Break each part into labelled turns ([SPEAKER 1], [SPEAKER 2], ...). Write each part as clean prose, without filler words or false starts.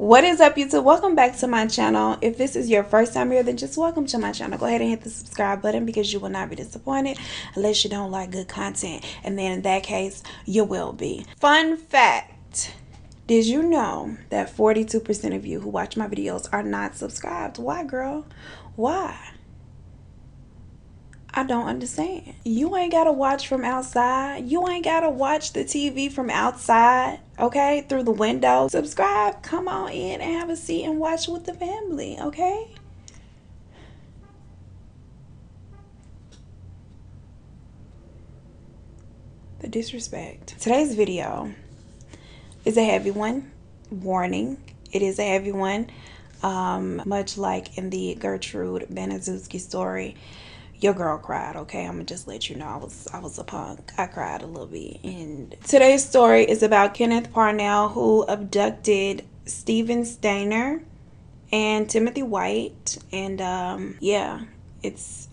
[SPEAKER 1] What is up, YouTube? Welcome back to my channel. If this is your first time here, then just welcome to my channel. Go ahead and hit the subscribe button because you will not be disappointed unless you don't like good content, and then in that case you will be. Fun fact, did you know that 42% of you who watch my videos are not subscribed? Why, girl? Why? I don't understand. You ain't gotta watch from outside. You ain't gotta watch the TV from outside, okay? Through the window. Subscribe, come on in and have a seat and watch with the family, okay? The disrespect. Today's video is a heavy one. Warning, it is a heavy one. Much like in the Gertrude Banaszewski story, your girl cried, okay? I'm gonna just let you know I was a punk. I cried a little bit. And today's story is about Kenneth Parnell, who abducted Steven Stainer and Timothy White. And yeah, it's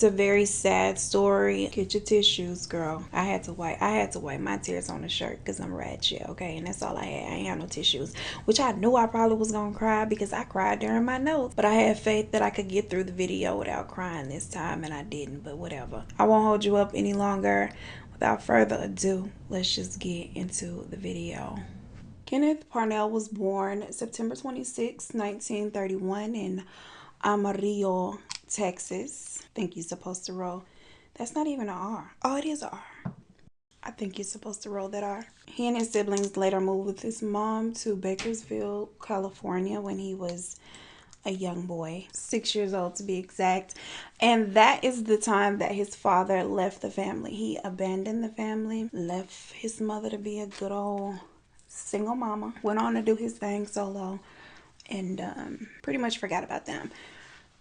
[SPEAKER 1] a very sad story. Get your tissues, girl. I had to wipe my tears on the shirt because I'm ratchet, okay? And that's all I had. I ain't had no tissues, which I knew I probably was gonna cry because I cried during my notes, but I had faith that I could get through the video without crying this time, and I didn't. But whatever, I won't hold you up any longer. Without further ado, let's just get into the video. Kenneth Parnell was born September 26, 1931 in Amarillo, Texas. I think you're supposed to roll. That's not even an R. Oh, it is an R. I think you're supposed to roll that R. He and his siblings later moved with his mom to Bakersfield, California when he was a young boy, 6 years old to be exact. And that is the time that his father left the family. He abandoned the family, left his mother to be a good old single mama, went on to do his thing solo, and pretty much forgot about them.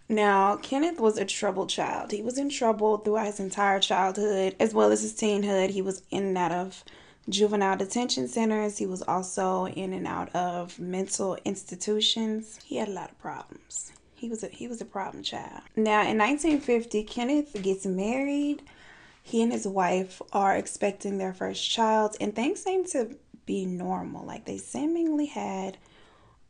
[SPEAKER 1] Now, Kenneth was a troubled child. He was in trouble throughout his entire childhood as well as his teenhood. He was in and out of juvenile detention centers. He was also in and out of mental institutions. He had a lot of problems. He was a problem child. Now, in 1950, Kenneth gets married. He and his wife are expecting their first child, and things seem to be normal. Like, they seemingly had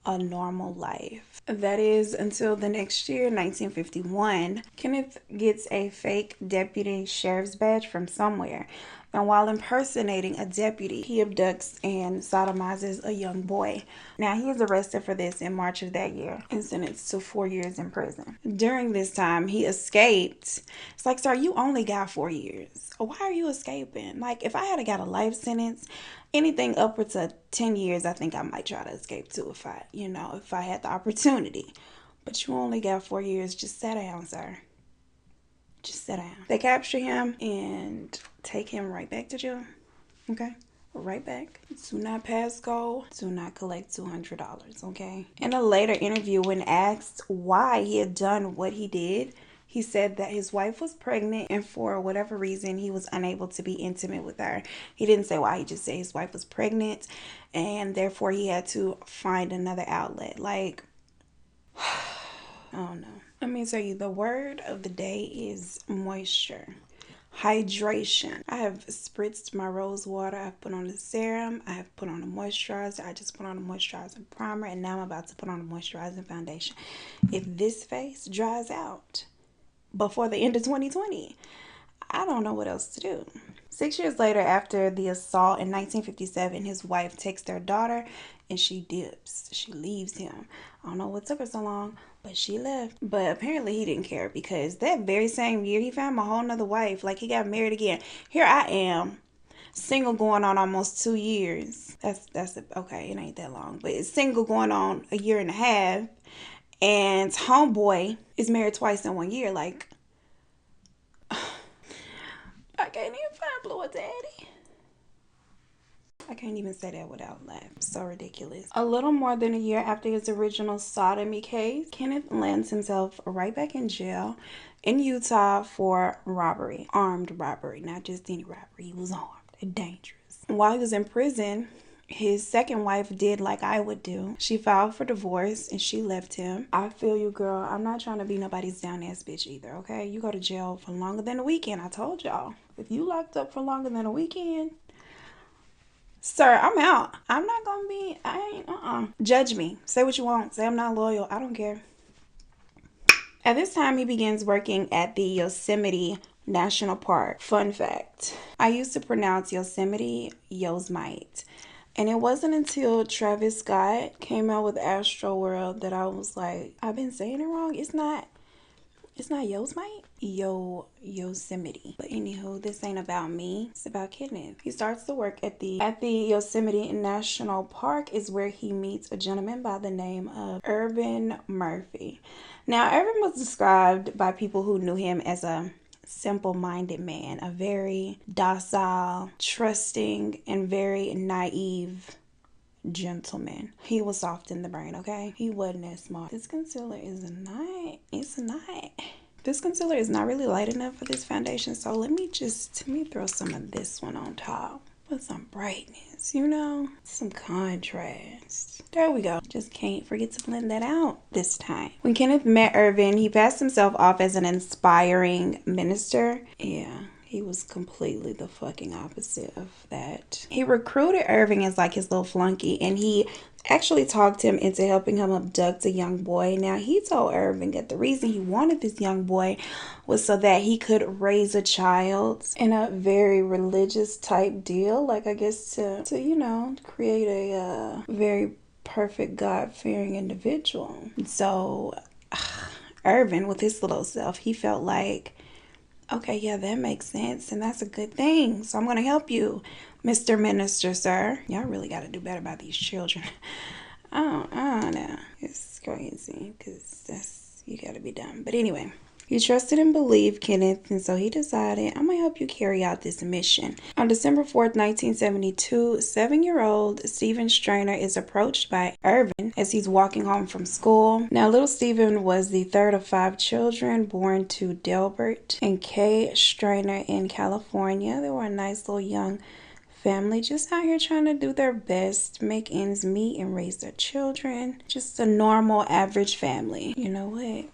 [SPEAKER 1] a normal life. That is until the next year, 1951. Kenneth gets a fake deputy sheriff's badge from somewhere. And while impersonating a deputy, he abducts and sodomizes a young boy. Now, he is arrested for this in March of that year and sentenced to 4 years in prison. During this time, he escaped. It's like, sir, you only got 4 years. Why are you escaping? Like, if I had got a life sentence, anything upwards of 10 years, I think I might try to escape too if I had the opportunity. But you only got 4 years. Just sit down, sir. Just sit down. They capture him and take him right back to jail. Okay? Right back. Do not pass go. Do not collect $200. Okay? In a later interview, when asked why he had done what he did, he said that his wife was pregnant and for whatever reason he was unable to be intimate with her. He didn't say why. He just said his wife was pregnant and therefore he had to find another outlet. Like, I don't know. Let me tell you, the word of the day is moisture. Hydration. I have spritzed my rose water. I've put on the serum. I have put on a moisturizer. I just put on a moisturizing primer, and now I'm about to put on a moisturizing foundation. If this face dries out before the end of 2020, I don't know what else to do. 6 years later, after the assault in 1957, his wife takes their daughter and she dips. She leaves him. I don't know what took her so long, but she left. But apparently he didn't care because that very same year he found a whole nother wife. Like, he got married again. Here I am, single going on almost 2 years. That's okay, it ain't that long, but it's single going on a year and a half. And homeboy is married twice in 1 year. Like, I can't even find Blue Daddy. I can't even say that without laughing. So ridiculous. A little more than a year after his original sodomy case, Kenneth lands himself right back in jail in Utah for robbery. Armed robbery, not just any robbery. He was armed and dangerous. While he was in prison, his second wife did like I would do. She filed for divorce and she left him. I feel you, girl. I'm not trying to be nobody's down ass bitch either, okay? You go to jail for longer than a weekend. I told y'all. If you locked up for longer than a weekend, Sir, I'm out. I'm not gonna be, I ain't, Judge me. Say what you want. Say I'm not loyal. I don't care. At this time, he begins working at the Yosemite National Park. Fun fact, I used to pronounce Yosemite Yosemite. And it wasn't until Travis Scott came out with Astro World that I was like, I've been saying it wrong. It's not Yosemite? Yosemite. But anywho, this ain't about me. It's about Kenneth. He starts to work at the Yosemite National Park is where he meets a gentleman by the name of Irvin Murphy. Now, Irvin was described by people who knew him as a simple-minded man, a very docile, trusting, and very naive gentleman. He was soft in the brain, okay? He wasn't as smart. This concealer is not. This concealer is not really light enough for this foundation, so let me throw some of this one on top. With some brightness, some contrast. There we go. Just can't forget to blend that out this time. When Kenneth met Irvin, he passed himself off as an inspiring minister. Yeah, he was completely the fucking opposite of that. He recruited Irvin as like his little flunky, and he actually talked him into helping him abduct a young boy. Now, he told Irvin that the reason he wanted this young boy was so that he could raise a child in a very religious type deal. Like, I guess to create a very perfect God-fearing individual. So, Irvin, with his little self, he felt like, okay, yeah, that makes sense, and that's a good thing. So I'm going to help you, Mr. Minister, sir. Y'all really got to do better by these children. I don't know. It's crazy, because you got to be dumb. But anyway, he trusted and believed Kenneth, and so he decided, I'm going to help you carry out this mission. On December 4th, 1972, 7-year-old Stephen Strainer is approached by Irvin as he's walking home from school. Now, little Stephen was the third of 5 children born to Delbert and Kay Strainer in California. They were a nice little young family, just out here trying to do their best, make ends meet, and raise their children. Just a normal, average family. You know what?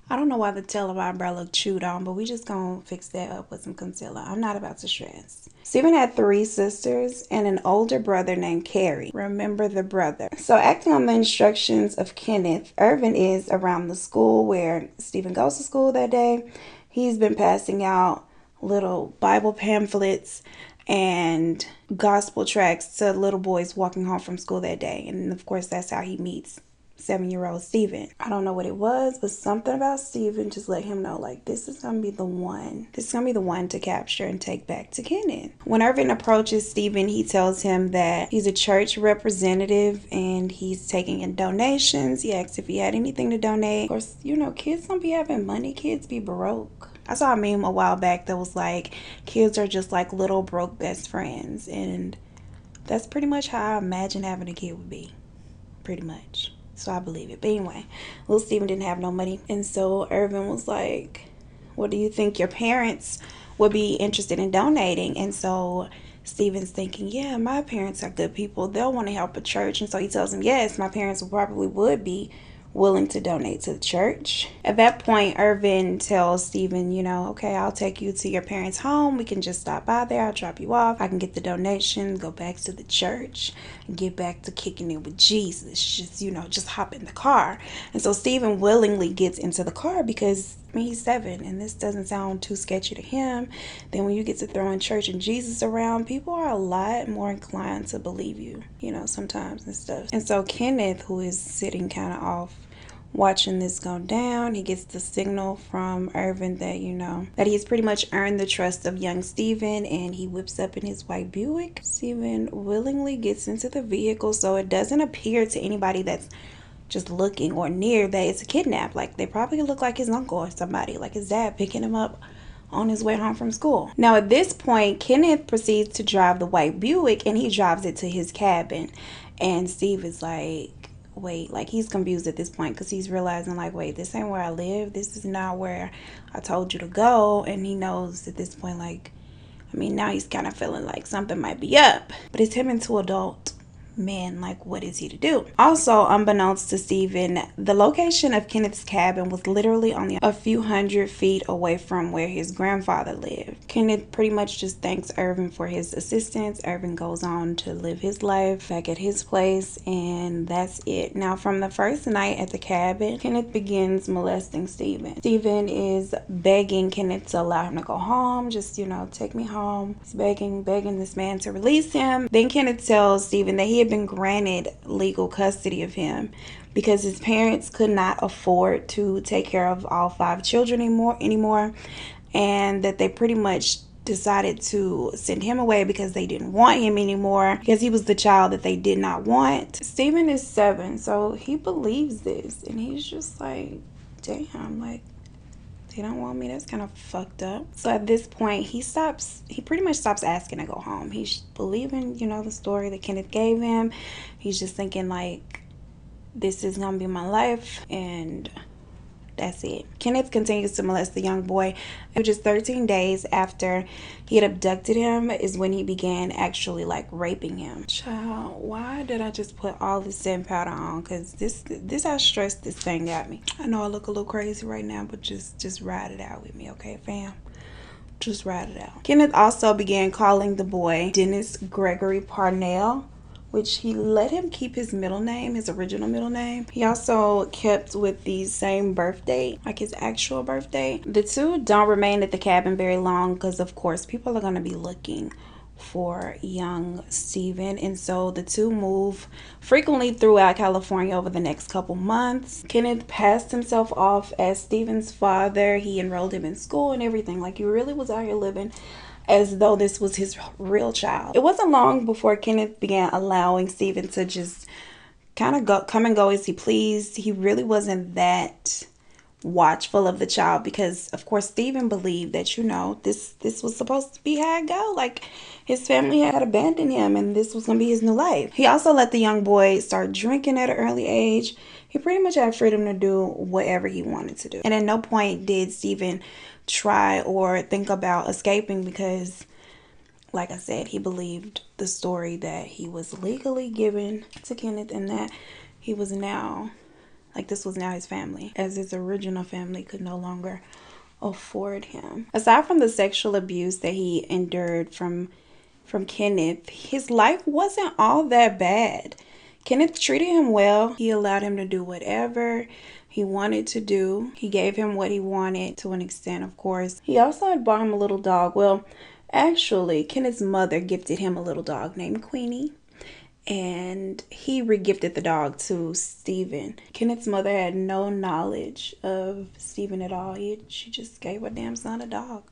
[SPEAKER 1] I don't know why the tail of my eyebrow looked chewed on, but we just gonna fix that up with some concealer. I'm not about to stress. Stephen had 3 sisters and an older brother named Carrie. Remember the brother. So, acting on the instructions of Kenneth, Irvin is around the school where Stephen goes to school that day. He's been passing out little Bible pamphlets and gospel tracts to little boys walking home from school that day. And of course, that's how he meets 7-year-old Stephen. I don't know what it was, but something about Stephen just let him know, like, this is gonna be the one. This is gonna be the one to capture and take back to Kenneth. When Irvin approaches Stephen, he tells him that he's a church representative and he's taking in donations. He asks if he had anything to donate. Of course, kids don't be having money. Kids be broke. I saw a meme a while back that was like, kids are just like little broke best friends. And that's pretty much how I imagine having a kid would be. Pretty much. So I believe it. But anyway, little Stephen didn't have no money. And so Irvin was like, what do you think your parents would be interested in donating? And so Stephen's thinking, yeah, my parents are good people. They'll want to help a church. And so he tells him, yes, my parents probably would be willing to donate to the church. At that point, Irvin tells Stephen, okay, I'll take you to your parents' home. We can just stop by there. I'll drop you off. I can get the donation, go back to the church, and get back to kicking it with Jesus. Just hop in the car. And so Stephen willingly gets into the car because, he's 7, and this doesn't sound too sketchy to him. Then when you get to throwing church and Jesus around, people are a lot more inclined to believe you, sometimes and stuff. And so Kenneth, who is sitting kind of off, watching this go down, he gets the signal from Irvin that, that he's pretty much earned the trust of young Stephen, and he whips up in his white Buick. Stephen willingly gets into the vehicle, so it doesn't appear to anybody that's just looking or near that it's a kidnap. Like, they probably look like his uncle or somebody, like his dad picking him up on his way home from school. Now, at this point, Kenneth proceeds to drive the white Buick, and he drives it to his cabin. And Steve is like, wait, like, he's confused at this point because he's realizing, like, wait, this ain't where I live. This is not where I told you to go. And he knows at this point, like, now he's kind of feeling like something might be up. But it's him and 2 adult man, like, what is he to do? Also, unbeknownst to Steven, the location of Kenneth's cabin was literally only a few hundred feet away from where his grandfather lived. Kenneth pretty much just thanks Irvin for his assistance. Irvin goes on to live his life back at his place, and that's it. Now, from the first night at the cabin, Kenneth begins molesting Steven. Steven is begging Kenneth to allow him to go home, just, you know, take me home. He's begging this man to release him. Then Kenneth tells Steven that he had been granted legal custody of him because his parents could not afford to take care of all 5 children anymore, and that they pretty much decided to send him away because they didn't want him anymore, because he was the child that they did not want. Steven is 7, so he believes this, and he's just like, damn, like, they don't want me. That's kind of fucked up. So at this point, he pretty much stops asking to go home. He's believing, you know, the story that Kenneth gave him. He's just thinking, like, this is gonna be my life, and that's it. Kenneth continues to molest the young boy. Just 13 days after he had abducted him is when he began actually, like, raping him. Child, why did I just put all this setting powder on? Because this how stressed this thing got me. I know I look a little crazy right now, but just ride it out with me, okay, fam? Just ride it out. Kenneth also began calling the boy Dennis Gregory Parnell, which he let him keep his middle name, his original middle name. He also kept with the same birthday, like his actual birthday. The two don't remain at the cabin very long because, of course, people are going to be looking for young Steven, and so the two move frequently throughout California over the next couple months. Kenneth passed himself off as Steven's father. He enrolled him in school and everything. Like, he really was out here living as though this was his real child. It wasn't long before Kenneth began allowing Steven to just kind of come and go as he pleased. He really wasn't that watchful of the child because, of course, Steven believed that, you know, this was supposed to be how it go. Like, his family had abandoned him, and this was going to be his new life. He also let the young boy start drinking at an early age. He pretty much had freedom to do whatever he wanted to do. And at no point did Steven try or think about escaping because, like I said, he believed the story that he was legally given to Kenneth and that he was now, like, this was now his family, as his original family could no longer afford him. Aside from the sexual abuse that he endured from Kenneth, his life wasn't all that bad. Kenneth treated him well. He allowed him to do whatever he wanted to do. He gave him what he wanted to an extent, of course. He also had bought him a little dog. Well, actually, Kenneth's mother gifted him a little dog named Queenie, and he regifted the dog to Steven. Kenneth's mother had no knowledge of Steven at all. She just gave her damn son a dog.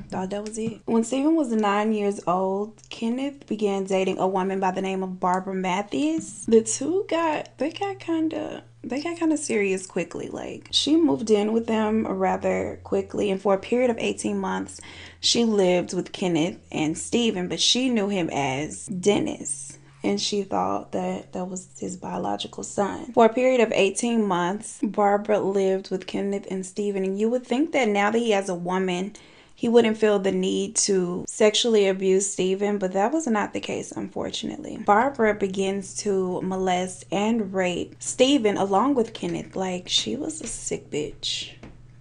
[SPEAKER 1] Thought that was it. When Steven was 9 years old, Kenneth began dating a woman by the name of Barbara Matthews. The two got kind of serious quickly. Like, she moved in with them rather quickly, and for a period of 18 months, she lived with Kenneth and Steven, but she knew him as Dennis, and she thought that was his biological son. For a period of 18 months, Barbara lived with Kenneth and Steven, and you would think that now that he has a woman, he wouldn't feel the need to sexually abuse Steven, but that was not the case, unfortunately. Barbara begins to molest and rape Steven along with Kenneth. Like, she was a sick bitch.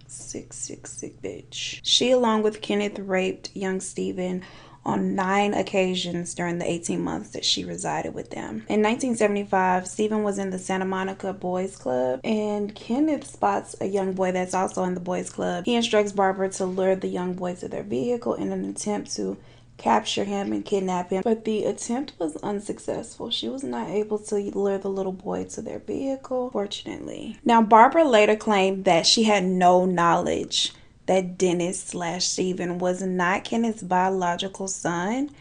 [SPEAKER 1] Sick bitch. She, along with Kenneth, raped young Steven on 9 occasions during the 18 months that she resided with them. In 1975, Steven was in the Santa Monica Boys Club, and Kenneth spots a young boy that's also in the Boys Club. He instructs Barbara to lure the young boy to their vehicle in an attempt to capture him and kidnap him, but the attempt was unsuccessful. She was not able to lure the little boy to their vehicle, fortunately. Now, Barbara later claimed that she had no knowledge that Dennis/Steven was not Kenneth's biological son.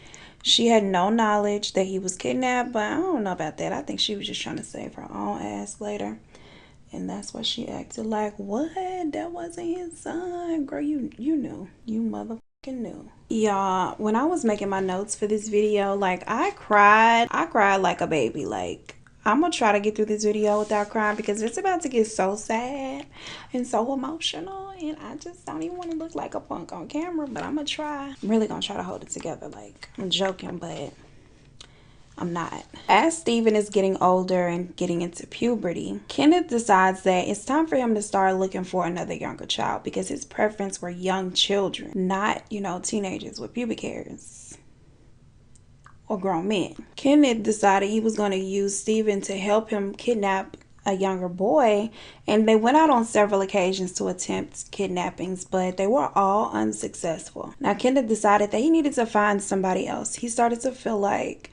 [SPEAKER 1] She had no knowledge that he was kidnapped, but I don't know about that. I think she was just trying to save her own ass later. And that's why she acted like, what? That wasn't his son. Girl, you knew. You motherfucking knew. Y'all, when I was making my notes for this video, like, I cried like a baby. Like, I'm gonna try to get through this video without crying because it's about to get so sad and so emotional, and I just don't even want to look like a punk on camera, but I'm gonna try. I'm really gonna try to hold it together. Like, I'm joking, but I'm not. As Steven is getting older and getting into puberty, Kenneth decides that it's time for him to start looking for another younger child because his preference were young children, not, teenagers with pubic hairs or grown men. Kenneth decided he was going to use Steven to help him kidnap a younger boy, and they went out on several occasions to attempt kidnappings, but they were all unsuccessful. Now, Kenneth decided that he needed to find somebody else. He started to feel like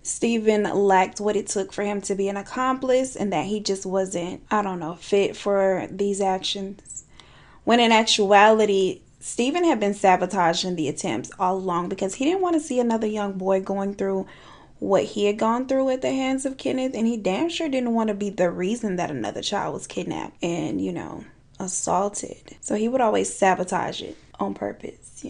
[SPEAKER 1] Steven lacked what it took for him to be an accomplice and that he just wasn't, fit for these actions. When in actuality, Steven had been sabotaging the attempts all along because he didn't want to see another young boy going through what he had gone through at the hands of Kenneth, and he damn sure didn't want to be the reason that another child was kidnapped and, assaulted. So he would always sabotage it on purpose,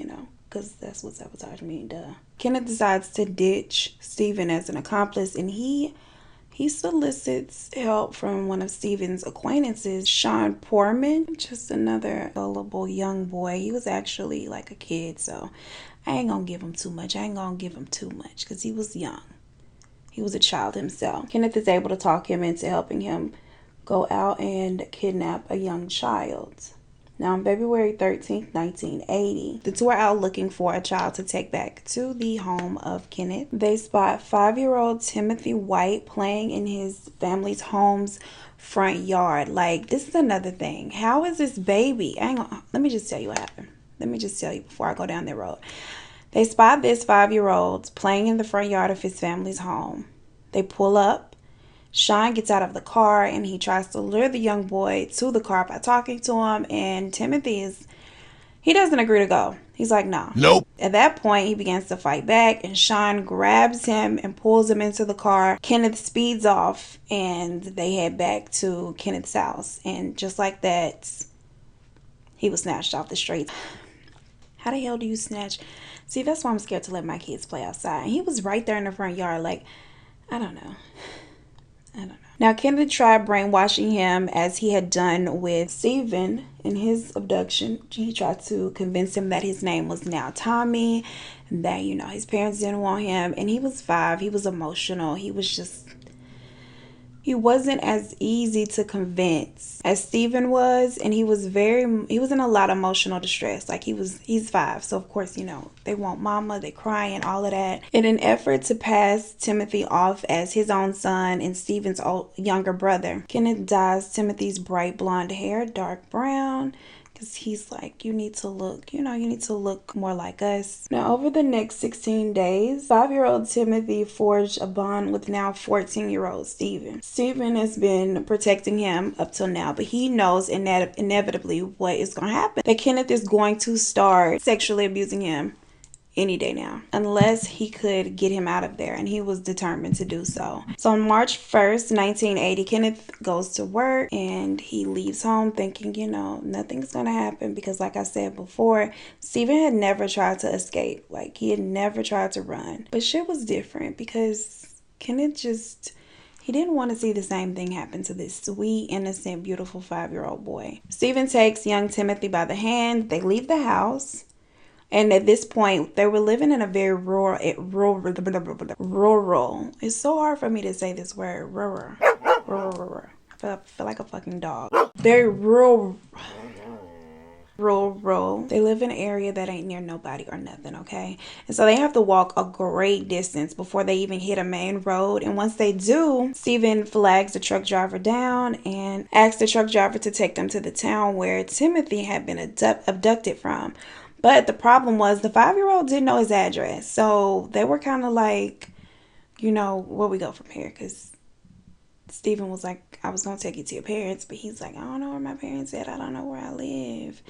[SPEAKER 1] because that's what sabotage means, duh. Kenneth decides to ditch Steven as an accomplice, and he solicits help from one of Steven's acquaintances, Sean Portman, just another gullible young boy. He was actually like a kid, so I ain't gonna give him too much. Because he was young. He was a child himself. Kenneth is able to talk him into helping him go out and kidnap a young child. Now, on February 13th, 1980, the two are out looking for a child to take back to the home of Kenneth. They spot 5-year-old Timothy White playing in his family's home's front yard. Like, this is another thing. How is this baby? Let me just tell you what happened. Let me just tell you before I go down that road. They spot this 5-year-old playing in the front yard of his family's home. They pull up. Sean gets out of the car and he tries to lure the young boy to the car by talking to him. And Timothy he doesn't agree to go. He's like, no.
[SPEAKER 2] Nope.
[SPEAKER 1] At that point, he begins to fight back and Sean grabs him and pulls him into the car. Kenneth speeds off and they head back to Kenneth's house. And just like that, he was snatched off the streets. How the hell do you snatch? See, that's why I'm scared to let my kids play outside. And he was right there in the front yard. Like, I don't know. Now, Kenneth tried brainwashing him as he had done with Steven in his abduction. He tried to convince him that his name was now Tommy and that, his parents didn't want him. And he was 5. He was emotional. He wasn't as easy to convince as Steven was, and he was in a lot of emotional distress. Like he's 5, so of course, they want mama, they cry and all of that. In an effort to pass Timothy off as his own son and Steven's younger brother, Kenneth dyes Timothy's bright blonde hair dark brown, because he's like, you need to look more like us. Now, over the next 16 days, 5-year-old Timothy forged a bond with now 14-year-old Steven. Steven has been protecting him up till now, but he knows inevitably what is going to happen. That Kenneth is going to start sexually abusing him any day now, unless he could get him out of there, and he was determined to do so. So on March 1st, 1980, Kenneth goes to work and he leaves home thinking, nothing's gonna happen, because like I said before, Steven had never tried to escape. Like, he had never tried to run. But shit was different because Kenneth he didn't want to see the same thing happen to this sweet, innocent, beautiful 5-year-old boy. Steven takes young Timothy by the hand. They leave the house. And at this point, they were living in a very rural. It's so hard for me to say this word. Rural. I feel like a fucking dog. Very rural. They live in an area that ain't near nobody or nothing, okay? And so they have to walk a great distance before they even hit a main road. And once they do, Steven flags the truck driver down and asks the truck driver to take them to the town where Timothy had been abducted from. But the problem was the 5-year-old didn't know his address. So they were kind of like, where we go from here? Because Steven was like, I was going to take you to your parents. But he's like, I don't know where my parents at. I don't know where I live.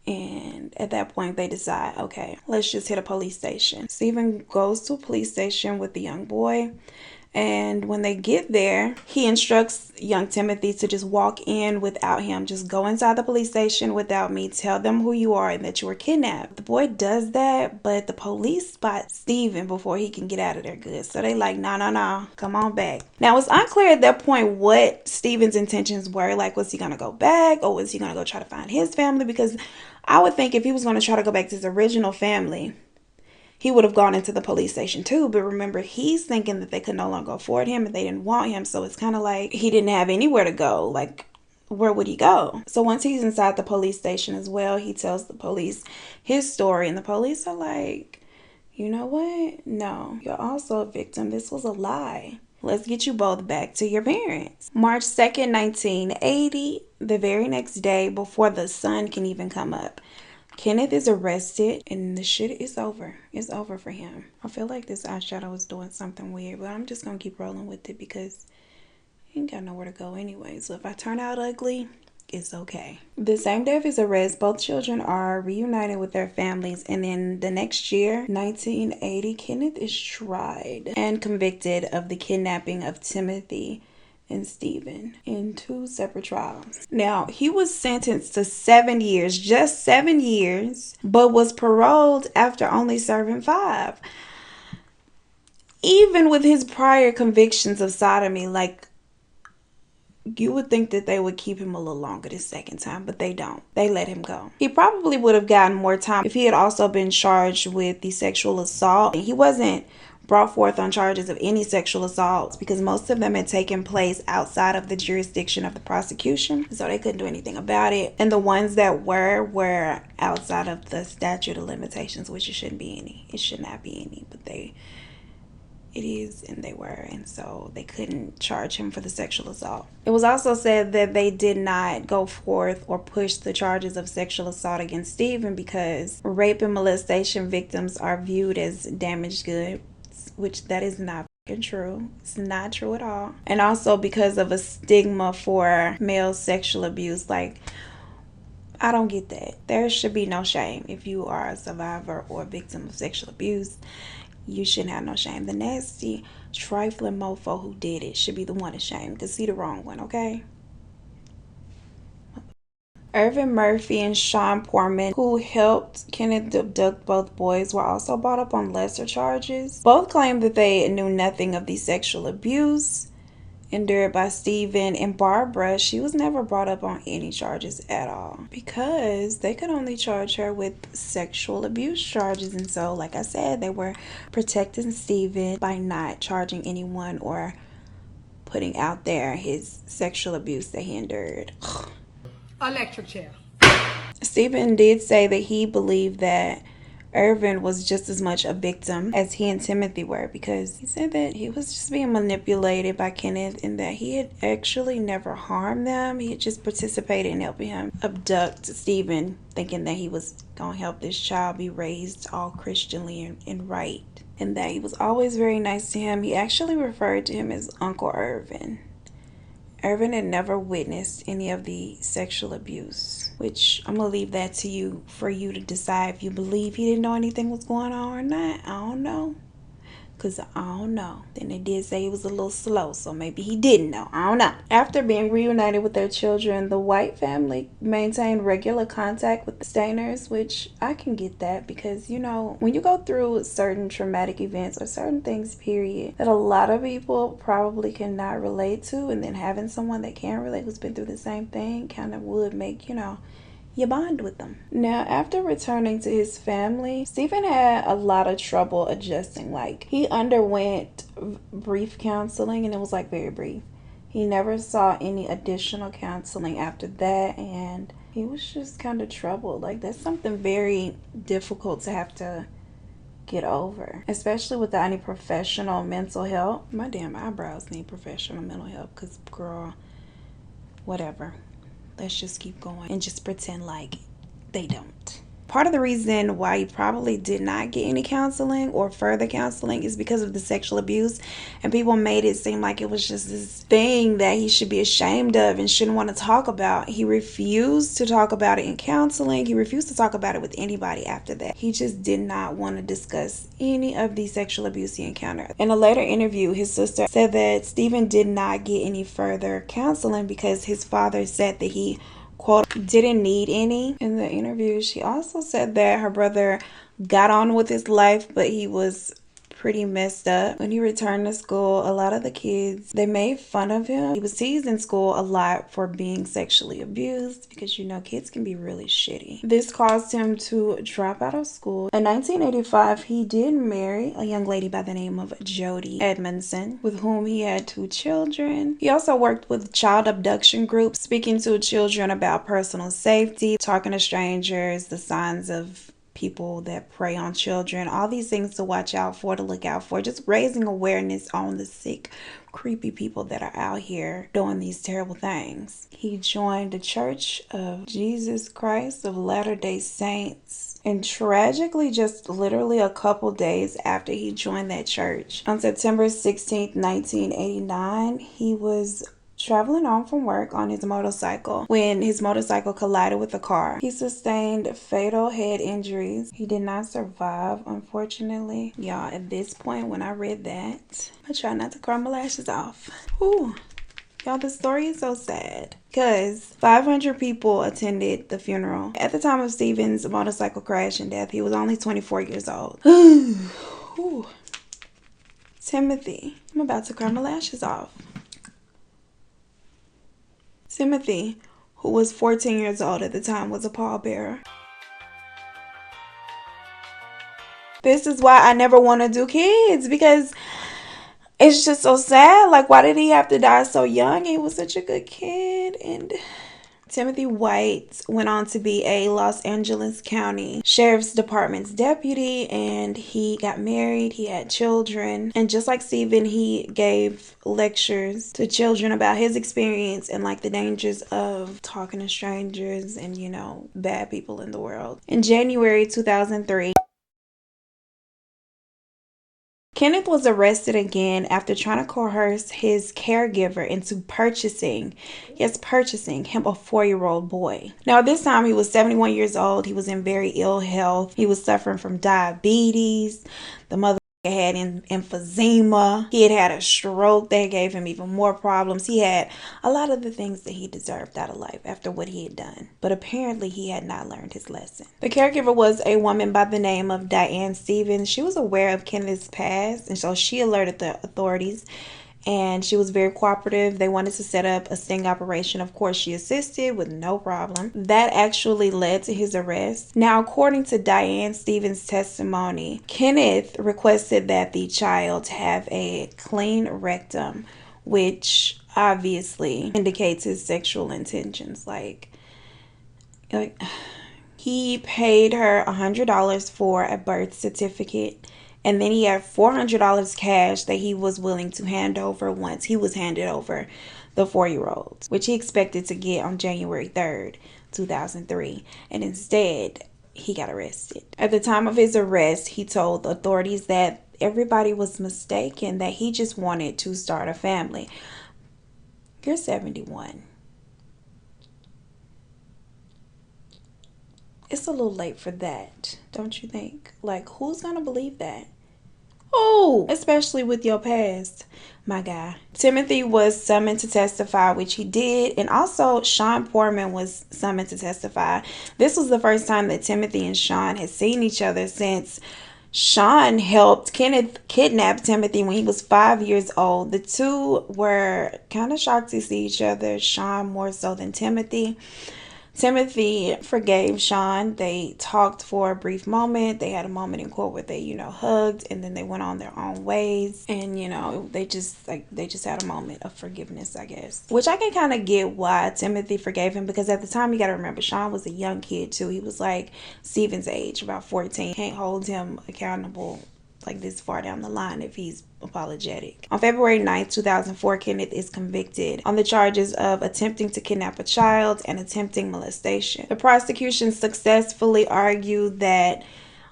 [SPEAKER 1] And at that point, they decide, okay, let's just hit a police station. Steven goes to a police station with the young boy. And when they get there, he instructs young Timothy to just walk in without him. Just go inside the police station without me. Tell them who you are and that you were kidnapped. The boy does that, but the police spot Steven before he can get out of there good. So they like, no, come on back. Now, it's unclear at that point what Steven's intentions were. Like, was he going to go back or was he going to go try to find his family? Because I would think if he was going to try to go back to his original family, he would have gone into the police station too. But remember, he's thinking that they could no longer afford him and they didn't want him. So it's kind of like he didn't have anywhere to go. Like, where would he go? So once he's inside the police station as well, he tells the police his story. And the police are like, you know what? No, you're also a victim. This was a lie. Let's get you both back to your parents. March 2nd, 1980, the very next day before the sun can even come up, Kenneth is arrested and the shit is over. It's over for him. I feel like this eyeshadow is doing something weird, but I'm just going to keep rolling with it because he ain't got nowhere to go anyway. So if I turn out ugly, it's okay. The same day of his arrest, both children are reunited with their families, and then the next year, 1980, Kenneth is tried and convicted of the kidnapping of Timothy and Stephen in 2 separate trials. Now, he was sentenced to 7 years, just 7 years, but was paroled after only serving 5. Even with his prior convictions of sodomy, like, you would think that they would keep him a little longer this second time, but they don't. They let him go. He probably would have gotten more time if he had also been charged with the sexual assault. He wasn't brought forth on charges of any sexual assaults because most of them had taken place outside of the jurisdiction of the prosecution, so they couldn't do anything about it. And the ones that were outside of the statute of limitations, which it shouldn't be any. It should not be any, but it is, and they were, and so they couldn't charge him for the sexual assault. It was also said that they did not go forth or push the charges of sexual assault against Stephen because rape and molestation victims are viewed as damaged goods, which that is not true. It's not true at all. And also because of a stigma for male sexual abuse. Like, I don't get that. There should be no shame if you are a survivor or a victim of sexual abuse. You shouldn't have no shame. The nasty, trifling mofo who did it should be the one ashamed because he the wrong one, okay? Irvin Murphy and Sean Portman, who helped Kenneth abduct both boys, were also brought up on lesser charges. Both claimed that they knew nothing of the sexual abuse endured by Stephen, and Barbara, she was never brought up on any charges at all because they could only charge her with sexual abuse charges. And so, like I said, they were protecting Stephen by not charging anyone or putting out there his sexual abuse that he endured.
[SPEAKER 2] Electric chair.
[SPEAKER 1] Stephen did say that he believed that Irvin was just as much a victim as he and Timothy were because he said that he was just being manipulated by Kenneth and that he had actually never harmed them. He had just participated in helping him abduct Stephen, thinking that he was going to help this child be raised all Christianly and right, and that he was always very nice to him. He actually referred to him as Uncle Irvin. Irvin had never witnessed any of the sexual abuse, which I'm going to leave that to you for you to decide if you believe he didn't know anything was going on or not. I don't know. Because I don't know. Then they did say he was a little slow, so maybe he didn't know. I don't know. After being reunited with their children, the White family maintained regular contact with the Stainers, which I can get that because, you know, when you go through certain traumatic events or certain things, period, that a lot of people probably cannot relate to, and then having someone that can relate who's been through the same thing kind of would make, you know, you bond with them. Now, after returning to his family, Stephen had a lot of trouble adjusting. Like, he underwent brief counseling, and it was like very brief. He never saw any additional counseling after that, and he was just kind of troubled. Like, that's something very difficult to have to get over, especially without any professional mental help. My damn eyebrows need professional mental help because, girl, whatever. Let's just keep going and just pretend like they don't. Part of the reason why he probably did not get any counseling or further counseling is because of the sexual abuse, and people made it seem like it was just this thing that he should be ashamed of and shouldn't want to talk about. He refused to talk about it in counseling. He refused to talk about it with anybody after that. He just did not want to discuss any of the sexual abuse he encountered. In a later interview, his sister said that Stephen did not get any further counseling because his father said that he, quote, didn't need any. In the interview, she also said that her brother got on with his life, but he was pretty messed up. When he returned to school, a lot of the kids, they made fun of him. He was teased in school a lot for being sexually abused because, you know, kids can be really shitty. This caused him to drop out of school. In 1985, he did marry a young lady by the name of Jody Edmondson, with whom he had 2 children. He also worked with child abduction groups, speaking to children about personal safety, talking to strangers, the signs of people that prey on children, all these things to watch out for, to look out for, just raising awareness on the sick, creepy people that are out here doing these terrible things. He joined the Church of Jesus Christ of Latter-day Saints, and tragically, just literally a couple days after he joined that church, on September 16th, 1989, he was traveling home from work on his motorcycle when his motorcycle collided with a car. He sustained fatal head injuries. He did not survive, unfortunately. Y'all, at this point when I read that, I try not to cry my lashes off. Ooh. Y'all, the story is so sad because 500 people attended the funeral. At the time of Stephen's motorcycle crash and death, he was only 24 years old. Ooh. Timothy. I'm about to cry my lashes off. Timothy, who was 14 years old at the time, was a pallbearer. This is why I never want to do kids, because it's just so sad. Like, why did he have to die so young? He was such a good kid. And Timothy White went on to be a Los Angeles County Sheriff's Department's deputy, and he got married, he had children, and just like Stephen, he gave lectures to children about his experience and like the dangers of talking to strangers and, you know, bad people in the world. In January 2003, Kenneth was arrested again after trying to coerce his caregiver into purchasing him a 4-year-old boy. Now, this time he was 71 years old. He was in very ill health. He was suffering from diabetes. The mother had emphysema. He had a stroke that gave him even more problems. He had a lot of the things that he deserved out of life after what he had done. But apparently he had not learned his lesson. The caregiver was a woman by the name of Diane Stevens. She was aware of Kenneth's past, and so she alerted the authorities, and she was very cooperative. They wanted to set up a sting operation. Of course, she assisted with no problem. That actually led to his arrest. Now, according to Diane Stevens' testimony, Kenneth requested that the child have a clean rectum, which obviously indicates his sexual intentions. Like he paid her $100 for a birth certificate. And then he had $400 cash that he was willing to hand over once he was handed over the 4-year-old, which he expected to get on January 3rd, 2003. And instead, he got arrested. At the time of his arrest, he told the authorities that everybody was mistaken, that he just wanted to start a family. You're 71. It's a little late for that, don't you think? Like, who's gonna believe that? Oh, especially with your past, my guy. Timothy was summoned to testify, which he did, and also Shaun Portman was summoned to testify. This was the first time that Timothy and Shaun had seen each other since Shaun helped Kenneth kidnap Timothy when he was 5 years old. The two were kind of shocked to see each other, Shaun more so than Timothy. Timothy forgave Shaun. They talked for a brief moment. They had a moment in court where they, you know, hugged, and then they went on their own ways. And, you know, they just had a moment of forgiveness, I guess. Which I can kind of get why Timothy forgave him, because at the time, you got to remember, Shaun was a young kid too. He was like Stephen's age, about 14. Can't hold him accountable like this far down the line if he's apologetic. On February 9th, 2004, Kenneth is convicted on the charges of attempting to kidnap a child and attempting molestation. The prosecution successfully argued that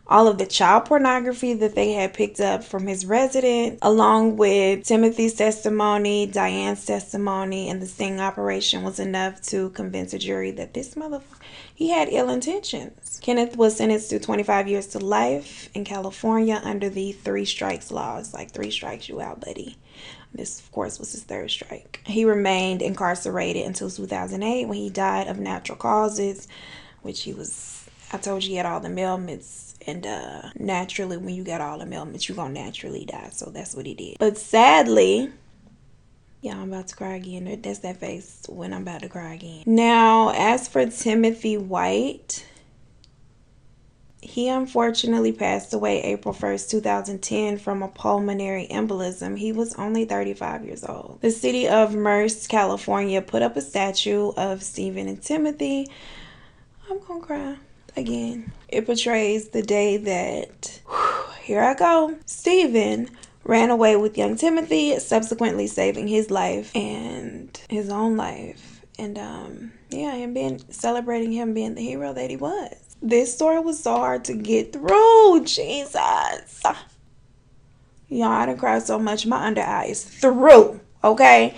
[SPEAKER 1] all of the child pornography that they had picked up from his residence, along with Timothy's testimony, Diane's testimony, and the sting operation was enough to convince a jury that this motherfucker, he had ill intentions. Kenneth was sentenced to 25 years to life in California under the 3 strikes laws. Like, 3 strikes, you out, buddy. This, of course, was his 3rd strike. He remained incarcerated until 2008 when he died of natural causes, which he was, I told you, he had all the ailments And naturally, when you got all the ailments, you're gonna naturally die. So that's what he did. But sadly, yeah, I'm about to cry again. That's that face when I'm about to cry again. Now, as for Timothy White, he unfortunately passed away April 1st, 2010 from a pulmonary embolism. He was only 35 years old. The city of Merced, California put up a statue of Stephen and Timothy. I'm gonna cry again. It portrays the day that, here I go, Stephen ran away with young Timothy, subsequently saving his life and his own life. And yeah, and celebrating him being the hero that he was. This story was so hard to get through. Jesus. Y'all, I done cried so much. My under eye is through. Okay?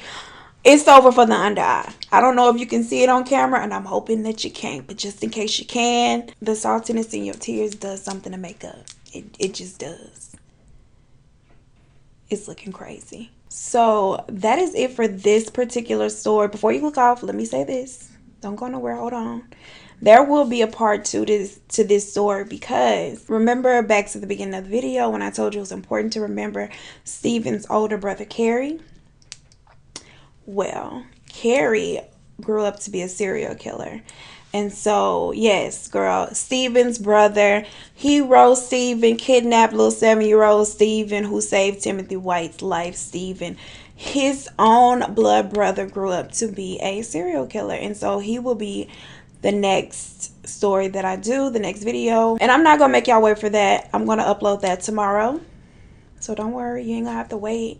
[SPEAKER 1] It's over for the under eye. I don't know if you can see it on camera, and I'm hoping that you can't. But just in case you can, the saltiness in your tears does something to make up. It just does. It's looking crazy. So that is it for this particular story. Before you look off, let me say this. Don't go nowhere. Hold on. There will be a part 2 to this story, because remember back to the beginning of the video when I told you it was important to remember Stephen's older brother, Kerry? Well, Kerry grew up to be a serial killer. And so, yes, girl, Stephen's brother, hero Stephen, kidnapped little 7-year-old Stephen who saved Timothy White's life. Stephen, his own blood brother, grew up to be a serial killer. And so he will be the next story that I do, the next video. And I'm not going to make y'all wait for that. I'm going to upload that tomorrow. So don't worry, you ain't going to have to wait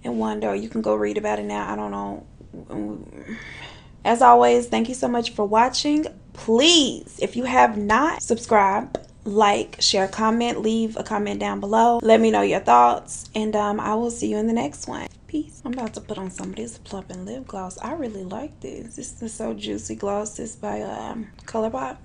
[SPEAKER 1] and wonder. You can go read about it now. I don't know. As always, thank you so much for watching. Please, if you have not, subscribe, like, share, comment, leave a comment down below. Let me know your thoughts, and I will see you in the next one. Peace. I'm about to put on some of this plumping lip gloss. I really like this. This is So Juicy Gloss. This is by ColourPop.